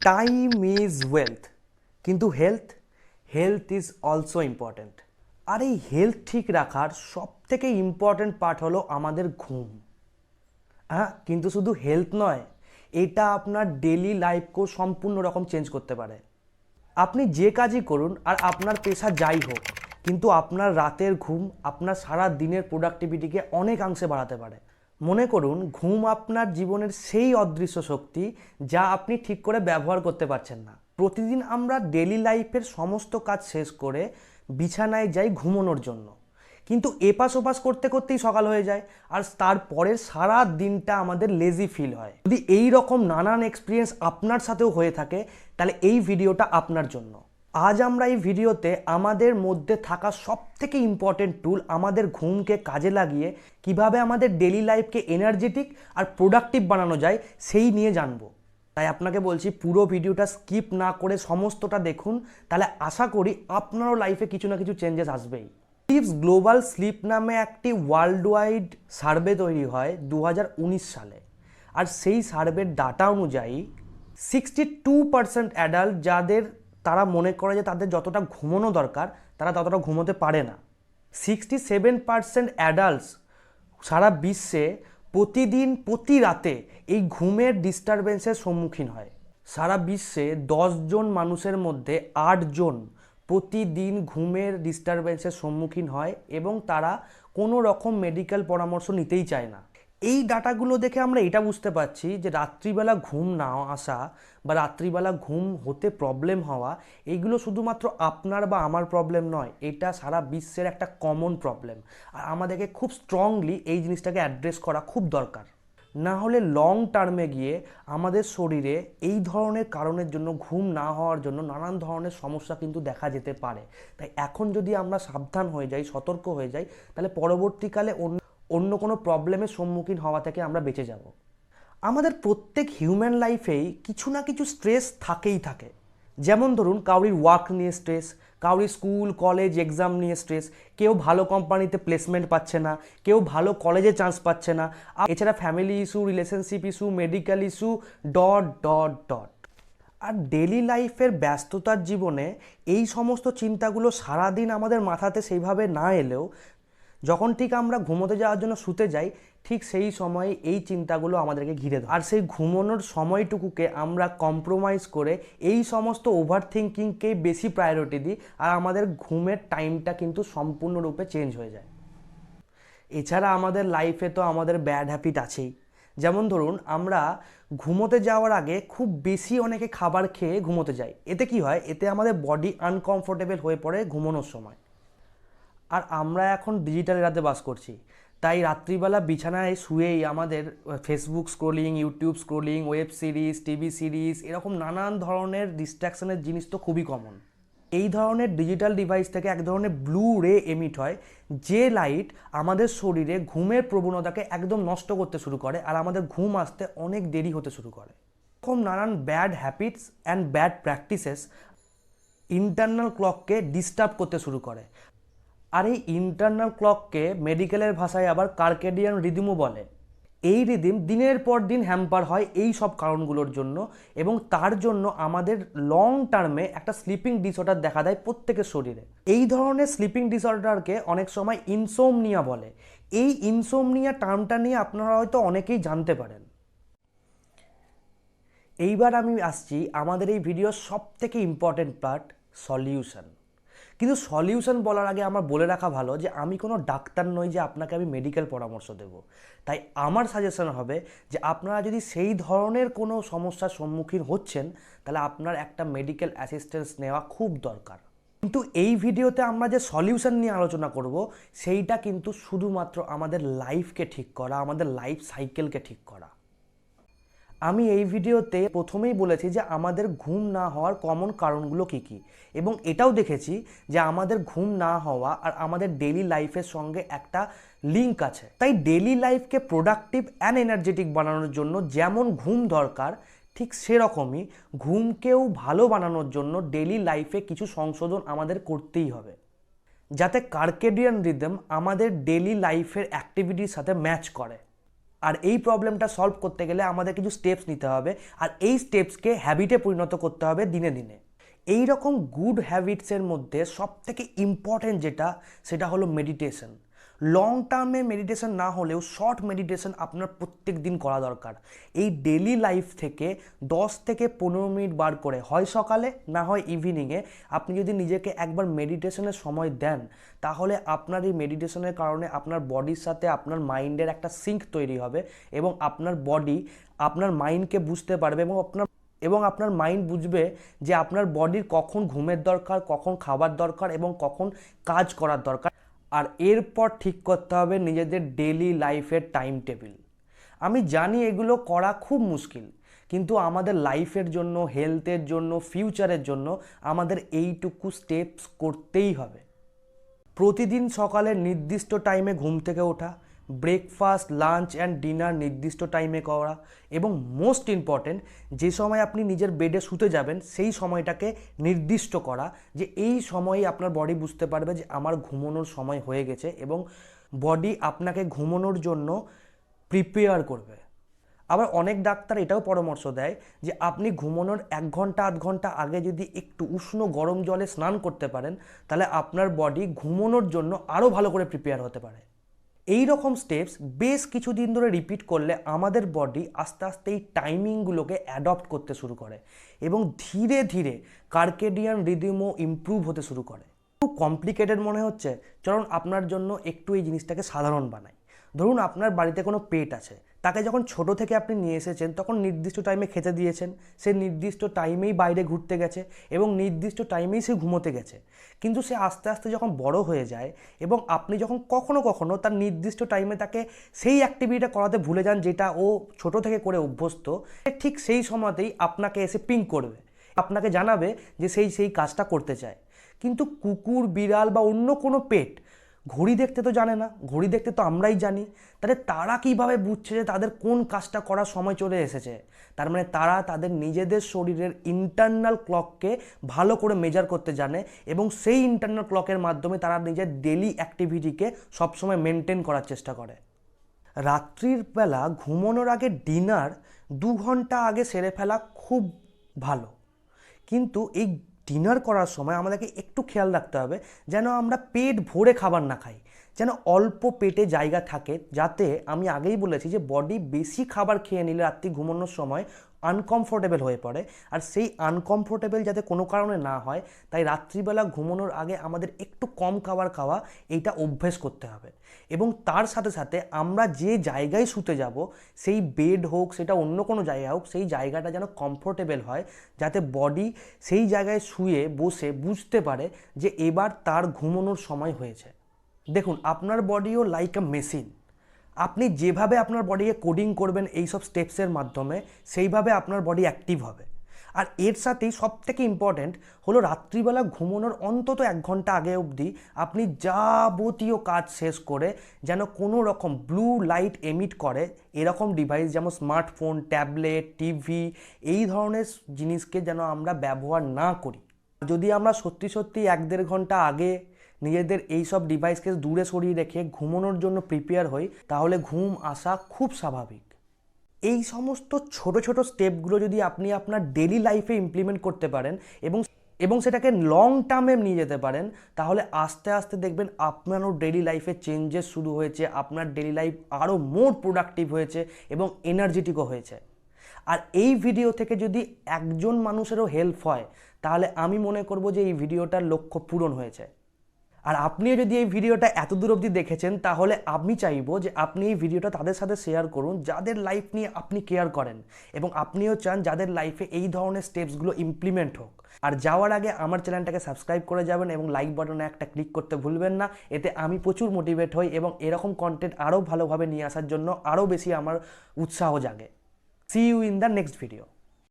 Time is wealth, কিন্তু health is also important. আর এই health ঠিক রাখার সব থেকে ইম্পর্ট্যান্ট পার্ট হলো আমাদের ঘুম। হ্যাঁ, কিন্তু শুধু হেলথ নয়, এটা আপনার ডেলি লাইফকেও সম্পূর্ণ রকম চেঞ্জ করতে পারে। আপনি যে কাজই করুন আর আপনার পেশা যাই হোক, কিন্তু আপনার রাতের ঘুম আপনার সারা দিনের প্রোডাক্টিভিটিকে অনেকাংশে বাড়াতে পারে। মনে করুন, ঘুম আপনার জীবনের সেই অদৃশ্য শক্তি যা আপনি ঠিক করে ব্যবহার করতে পারছেন না। প্রতিদিন আমরা ডেলি লাইফের সমস্ত কাজ শেষ করে বিছানায় যাই ঘুমানোর জন্য, কিন্তু এপাশ ওপাশ করতে করতেই সকাল হয়ে যায়, আর তারপরের সারা দিনটা আমাদের লেজি ফিল হয়। যদি এই রকম নানান এক্সপিরিয়েন্স আপনার সাথেও হয়ে থাকে, তাহলে এই ভিডিওটা আপনার জন্য। আজ আমরা এই ভিডিওতে আমাদের মধ্যে থাকা সব থেকে ইম্পর্টেন্ট টুল, আমাদের ঘুমকে কাজে লাগিয়ে কিভাবে আমাদের ডেলি লাইফকে এনার্জেটিক আর প্রোডাক্টিভ বানানো যায় সেই নিয়ে জানবো। তাই আপনাকে বলছি, পুরো ভিডিওটা স্কিপ না করে সমস্তটা দেখুন, তাহলে আশা করি আপনারও লাইফে কিছু না কিছু চেঞ্জেস আসবেই। স্লিপস গ্লোবাল স্লিপ নামে একটি ওয়ার্ল্ড ওয়াইড সার্ভে তৈরি হয় 2019 সালে। আর সেই সার্ভের ডাটা অনুযায়ী 62% অ্যাডাল্ট যাদের তারা মনে করে যে তাদের যতটা ঘুমানো দরকার তারা ততটা ঘুমোতে পারে না। 67% অ্যাডাল্টস সারা বিশ্বে প্রতিদিন প্রতি রাতে এই ঘুমের ডিস্টারবেন্সের সম্মুখীন হয়। সারা বিশ্বে 10 জন মানুষের মধ্যে 8 জন প্রতিদিন ঘুমের ডিস্টারবেন্সের সম্মুখীন হয় এবং তারা কোনো রকম মেডিকেল পরামর্শ নিতেই চায় না। এই ডাটাগুলো দেখে আমরা এটা বুঝতে পারছি যে রাত্রিবেলা ঘুম না আসা বা রাত্রিবেলা ঘুম হতে প্রবলেম হওয়া, এইগুলো শুধুমাত্র আপনার বা আমার প্রবলেম নয়, এটা সারা বিশ্বের একটা কমন প্রবলেম। আর আমাদেরকে খুব স্ট্রংলি এই জিনিসটাকে অ্যাড্রেস করা খুব দরকার। না হলে লং টার্মে গিয়ে আমাদের শরীরে এই ধরনের কারণের জন্য, ঘুম না হওয়ার জন্য নানান ধরনের সমস্যা কিন্তু দেখা যেতে পারে। তাই এখন যদি আমরা সাবধান হয়ে যাই, সতর্ক হয়ে যাই, তাহলে পরবর্তীকালে অন্য কোনো প্রবলেমের সম্মুখীন হওয়া থেকে আমরা বেঁচে যাব। আমাদের প্রত্যেক হিউম্যান লাইফেই কিছু না কিছু স্ট্রেস থাকেই থাকে। যেমন ধরুন, কাউরির ওয়ার্ক নিয়ে স্ট্রেস, কাউরির স্কুল কলেজ এক্সাম নিয়ে স্ট্রেস, কেউ ভালো কোম্পানিতে প্লেসমেন্ট পাচ্ছে না, কেউ ভালো কলেজে চান্স পাচ্ছে না, এছাড়া family issue, relationship issue, medical issue, dot dot dot. আর ডেলি লাইফের ব্যস্ততার জীবনে এই সমস্ত চিন্তাগুলো সারাদিন আমাদের মাথাতে সেইভাবে না এলেও যখন ঠিক আমরা ঘুমোতে যাওয়ার জন্য শুতে যাই, ঠিক সেই সময়ে এই চিন্তাগুলো আমাদেরকে ঘিরে ধরে। আর সেই ঘুমানোর সময়টুকুকে আমরা কম্প্রোমাইজ করে এই সমস্ত ওভার থিঙ্কিংকেই বেশি প্রায়োরিটি দিই, আর আমাদের ঘুমের টাইমটা কিন্তু সম্পূর্ণরূপে চেঞ্জ হয়ে যায়। এছাড়া আমাদের লাইফে তো আমাদের ব্যাড হ্যাবিট আছেই। যেমন ধরুন, আমরা ঘুমোতে যাওয়ার আগে খুব বেশি অনেকে খাবার খেয়ে ঘুমোতে যাই। এতে কি হয়? এতে আমাদের বডি আনকমফোর্টেবল হয়ে পড়ে ঘুমানোর সময়। আর আমরা এখন ডিজিটাল এরাতে বাস করছি, তাই রাত্রিবেলা বিছানায় শুয়েই আমাদের Facebook scrolling, YouTube scrolling, web series, TV series, এরকম নানান ধরনের ডিস্ট্র্যাকশনের জিনিস তো খুবই কমন। এই ধরনের ডিজিটাল ডিভাইস থেকে এক ধরনের ব্লু রে এমিট হয়, যে লাইট আমাদের শরীরে ঘুমের প্রবণতাকে একদম নষ্ট করতে শুরু করে, আর আমাদের ঘুম আসতে অনেক দেরি হতে শুরু করে। এরকম নানান bad habits and bad practices internal ক্লককে ডিস্টার্ব করতে শুরু করে। আর এই ইন্টারনাল ক্লককে মেডিকেলের ভাষায় আবার কার্কেডিয়ান রিদিমও বলে। এই রিদিম দিনের পর দিন হ্যাম্পার হয় এই সব কারণগুলোর জন্য, এবং তার জন্য আমাদের লং টার্মে একটা স্লিপিং ডিসঅর্ডার দেখা দেয় প্রত্যেকের শরীরে। এই ধরনের স্লিপিং ডিসঅর্ডারকে অনেক সময় ইনসোমনিয়া বলে। এই ইনসোমনিয়া টার্মটা নিয়ে আপনারা হয়তো অনেকেই জানতে পারেন। এইবার আমি আসছি আমাদের এই ভিডিওর সব থেকে ইম্পর্টেন্ট পার্ট, সলিউশন। কিন্তু সলিউশন বলার আগে আমার বলে রাখা ভালো যে আমি কোনো ডাক্তার নই যে আপনাকে আমি মেডিকেল পরামর্শ দেব। তাই আমার সাজেশন হবে যে আপনারা যদি সেই ধরনের কোনো সমস্যার সম্মুখীন হচ্ছেন, তাহলে আপনার একটা মেডিকেল অ্যাসিস্ট্যান্স নেওয়া খুব দরকার। কিন্তু এই ভিডিওতে আমরা যে সলিউশন নিয়ে আলোচনা করব, সেইটা কিন্তু শুধুমাত্র আমাদের লাইফকে ঠিক করা, আমাদের লাইফ সাইকেলকে ঠিক করা। আমি এই ভিডিওতে প্রথমেই বলেছি যে আমাদের ঘুম না হওয়ার কমন কারণগুলো কী কী, এবং এটাও দেখেছি যে আমাদের ঘুম না হওয়া আর আমাদের ডেইলি লাইফের সঙ্গে একটা লিঙ্ক আছে। তাই ডেইলি লাইফকে প্রোডাক্টিভ অ্যান্ড এনার্জেটিক বানানোর জন্য যেমন ঘুম দরকার, ঠিক সেরকমই ঘুমকেও ভালো বানানোর জন্য ডেইলি লাইফে কিছু সংশোধন আমাদের করতেই হবে, যাতে কার্কেডিয়ান রিদম আমাদের ডেইলি লাইফের অ্যাক্টিভিটির সাথে ম্যাচ করে। আর এই প্রবলেমটা সলভ করতে গেলে আমাদের কিছু স্টেপস নিতে হবে, আর এই স্টেপসকে হ্যাবিটে পরিণত করতে হবে দিনে দিনে। এই রকম গুড হ্যাবিটসের মধ্যে সবথেকে ইম্পর্টেন্ট যেটা, সেটা হলো মেডিটেশন। লং টার্মে মেডিটেশন না হলেও শর্ট মেডিটেশন আপনার প্রত্যেক দিন করা দরকার। এই ডেলি লাইফ থেকে 10 থেকে 15 মিনিট বার করে, হয় সকালে না হয় ইভিনিংয়ে, আপনি যদি নিজেকে একবার মেডিটেশনের সময় দেন, তাহলে আপনার এই মেডিটেশনের কারণে আপনার বডির সাথে আপনার মাইন্ডের একটা সিঙ্ক তৈরি হবে, এবং আপনার বডি আপনার মাইন্ডকে বুঝতে পারবে, এবং আপনার মাইন্ড বুঝবে যে আপনার বডির কখন ঘুমের দরকার, কখন খাবার দরকার এবং কখন কাজ করার দরকার। আর এরপর ঠিক করতে হবে নিজেদের ডেলি লাইফের টাইম টেবিল। আমি জানি এগুলো করা খুব মুশকিল, কিন্তু আমাদের লাইফের জন্য, হেলথের জন্য, ফিউচারের জন্য আমাদের এইটুকু স্টেপস করতেই হবে। প্রতিদিন সকালে নির্দিষ্ট টাইমে ঘুম থেকে ওঠা, ব্রেকফাস্ট, লাঞ্চ অ্যান্ড ডিনার নির্দিষ্ট টাইমে করা, এবং মোস্ট ইম্পর্টেন্ট, যে সময় আপনি নিজের বেডে শুতে যাবেন সেই সময়টাকে নির্দিষ্ট করা, যে এই সময়েই আপনার বডি বুঝতে পারবে যে আমার ঘুমানোর সময় হয়ে গেছে, এবং বডি আপনাকে ঘুমানোর জন্য প্রিপেয়ার করবে। আবার অনেক ডাক্তার এটাও পরামর্শ দেয় যে আপনি ঘুমানোর 1 ঘন্টা 8 ঘন্টা আগে যদি একটু উষ্ণ গরম জলে স্নান করতে পারেন, তাহলে আপনার বডি ঘুমানোর জন্য আরও ভালো করে প্রিপেয়ার হতে পারে। এই রকম স্টেপস বেশ কিছুদিন ধরে রিপিট করলে আমাদের বডি আস্তে আস্তে এই টাইমিংগুলোকে অ্যাডপ্ট করতে শুরু করে, এবং ধীরে ধীরে কার্কেডিয়ান রিদিমও ইমপ্রুভ হতে শুরু করে। খুব কমপ্লিকেটেড মনে হচ্ছে? চলুন আপনার জন্য একটু এই জিনিসটাকে সাধারণ বানাই। ধরুন আপনার বাড়িতে কোনো পেট আছে, তাকে যখন ছোট থেকে আপনি নিয়ে এসেছেন তখন নির্দিষ্ট টাইমে খেতে দিয়েছেন, সে নির্দিষ্ট টাইমেই বাইরে ঘুরতে গেছে এবং নির্দিষ্ট টাইমেই সে ঘুমোতে গেছে। কিন্তু সে আস্তে আস্তে যখন বড় হয়ে যায় এবং আপনি যখন কখনো কখনো তার নির্দিষ্ট টাইমে তাকে সেই অ্যাক্টিভিটিটা করাতে ভুলে যান যেটা ও ছোট থেকে করে অভ্যস্ত, ঠিক সেই সময়তেই আপনাকে এসে পিং করবে, আপনাকে জানাবে যে সেই কাজটা করতে চায়। কিন্তু কুকুর, বিড়াল বা অন্য কোনো পেট ঘড়ি দেখতে তো জানে না, ঘড়ি দেখতে তো আমরাই জানি। তাহলে তারা কীভাবে বুঝছে যে তাদের কোন কাজটা করার সময় চলে এসেছে? তার মানে তারা তাদের নিজেদের শরীরের ইন্টারনাল ক্লককে ভালো করে মেজার করতে জানে, এবং সেই ইন্টারনাল ক্লকের মাধ্যমে তারা নিজের ডেলি অ্যাক্টিভিটিকে সবসময় মেনটেন করার চেষ্টা করে। রাত্রির বেলা ঘুমানোর আগে ডিনার 2 ঘন্টা আগে সেরে ফেলা খুব ভালো, কিন্তু এই ডিনার করার সময় আমাদেরকে একটু খেয়াল রাখতে হবে যেন আমরা পেট ভরে খাবার না খাই, যেন অল্প পেটে জায়গা থাকে, যাতে, আমি আগেই বলেছি যে বডি বেশি খাবার খেয়ে নিলে রাত্রি ঘুমানোর সময় আনকমফোর্টেবল হয়ে পড়ে, আর সেই আনকমফোর্টেবল যাতে কোনো কারণে না হয়, তাই রাত্রিবেলা ঘুমানোর আগে আমাদের একটু কম খাবার খাওয়া, এইটা অভ্যেস করতে হবে। এবং তার সাথে সাথে আমরা যে জায়গায় শুতে যাব, সেই বেড হোক, সেটা অন্য কোনো জায়গা হোক, সেই জায়গাটা যেন কমফোর্টেবল হয়, যাতে বডি সেই জায়গায় শুয়ে বসে বুঝতে পারে যে এবার তার ঘুমানোর সময় হয়েছে। দেখুন, আপনার বডিও লাইক আ মেশিন। আপনি যেভাবে আপনার বডিকে কোডিং করবেন এইসব স্টেপসের মাধ্যমে, সেইভাবে আপনার বডি অ্যাক্টিভ হবে। আর এর সাথেই সবথেকে ইম্পর্ট্যান্ট হলো রাত্রিবেলা ঘুমানোর অন্তত 1 ঘন্টা আগে অবধি আপনি যাবতীয় কাজ শেষ করে যেন কোনো রকম ব্লু লাইট এমিট করে এরকম ডিভাইস, যেমন স্মার্টফোন, ট্যাবলেট, টিভি, এই ধরনের জিনিসকে যেন আমরা ব্যবহার না করি। যদি আমরা সত্যি 1-1.5 ঘন্টা আগে নিজেদের এই সব ডিভাইসকে দূরে সরিয়ে রেখে ঘুমানোর জন্য প্রিপেয়ার হই, তাহলে ঘুম আসা খুব স্বাভাবিক। এই সমস্ত ছোট ছোট স্টেপগুলো যদি আপনি আপনার ডেলি লাইফে ইমপ্লিমেন্ট করতে পারেন এবং সেটাকে লং টার্মে নিয়ে যেতে পারেন, তাহলে আস্তে আস্তে দেখবেন আপনারও ডেলি লাইফে চেঞ্জেস শুরু হয়েছে, আপনার ডেলি লাইফ আরও মোর প্রোডাক্টিভ হয়েছে এবং এনার্জেটিকও হয়েছে। আর এই ভিডিও থেকে যদি একজন মানুষেরও হেল্প হয়, তাহলে আমি মনে করব যে এই ভিডিওটার লক্ষ্য পূরণ হয়েছে। আর আপনিও যদি এই ভিডিওটা এত দূর অবধি দেখেছেন, তাহলে আমি চাইবো যে আপনি এই ভিডিওটা তাদের সাথে শেয়ার করুন যাদের লাইফ নিয়ে আপনি কেয়ার করেন, এবং আপনিও চান যাদের লাইফে এই ধরনের স্টেপসগুলো ইমপ্লিমেন্ট হোক। আর যাওয়ার আগে আমার চ্যানেলটাকে সাবস্ক্রাইব করে যাবেন এবং লাইক বাটনে একটা ক্লিক করতে ভুলবেন না। এতে আমি প্রচুর মোটিভেট হই এবং এরকম কন্টেন্ট আরও ভালোভাবে নিয়ে আসার জন্য আরও বেশি আমার উৎসাহ জাগে। See you in the next video.